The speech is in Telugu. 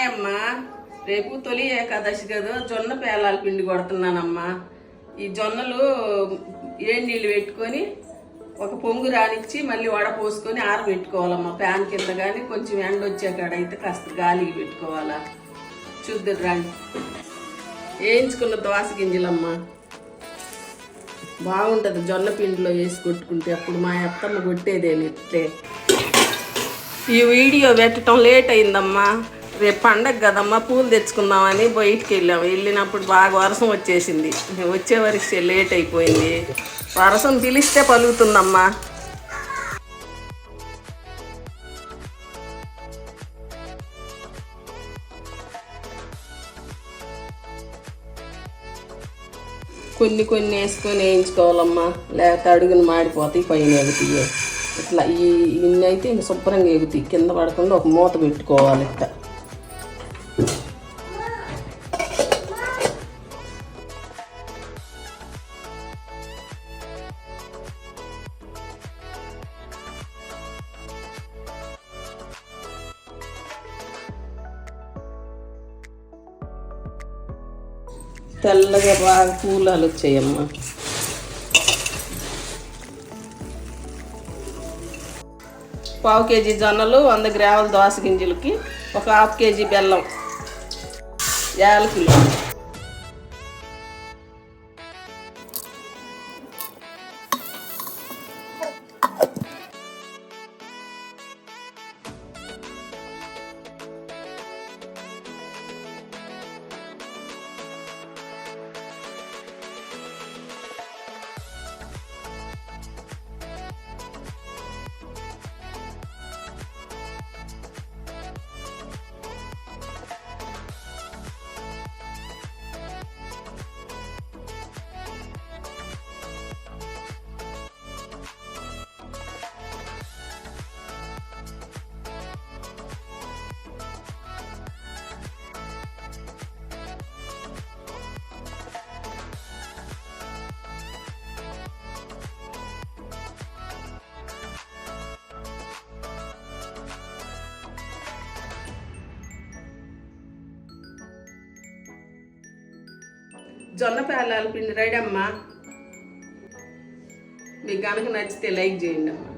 హాయ్ అమ్మా, రేపు తొలి ఏకాదశి కదా, జొన్న పేలాల పిండి కొడుతున్నానమ్మా. ఈ జొన్నలు ఏడు నీళ్ళు పెట్టుకొని ఒక పొంగు రానిచ్చి మళ్ళీ వడపోసుకొని ఆరబెట్టుకోవాలమ్మా. ప్యాన్ కింద కానీ కొంచెం ఎండ వచ్చాకాడ అయితే కాస్త గాలికి పెట్టుకోవాలా. చూద్దరు రాండి. వేయించుకున్న దోస గింజలమ్మా, బాగుంటుంది జొన్న పిండిలో వేసి కొట్టుకుంటే. అప్పుడు మా అత్తమ్మ కొట్టేదేని ఇట్లే. ఈ వీడియో పెట్టడం లేట్ అయిందమ్మా. రేపు పండగ కదమ్మా, పూలు తెచ్చుకుందామని బయటికి వెళ్ళాము. వెళ్ళినప్పుడు బాగా వర్షం వచ్చేసింది. వచ్చే వరకు లేట్ అయిపోయింది. వర్షం పిలిస్తే పలుకుతుందమ్మా. కొన్ని కొన్ని వేసుకొని వేయించుకోవాలమ్మా, లేకపోతే అడుగుని మాడిపోతాయి, పైన ఎగుతాయి. ఇట్లా ఇన్ని అయితే ఇంక శుభ్రంగా ఎగుతాయి. కింద పడకుండా ఒక మూత పెట్టుకోవాలి. ఇట్లా తెల్లగా బాగా పూలాలు వచ్చాయమ్మా. పావు కేజీ జొన్నలు, 100 గ్రాముల దోస గింజలకి ఒక ½ కేజీ బెల్లం, యాలకులు, జొన్న పేలాల పిండి రెడీ అమ్మా. మీకు కనుక నచ్చితే లైక్ చేయండి అమ్మా.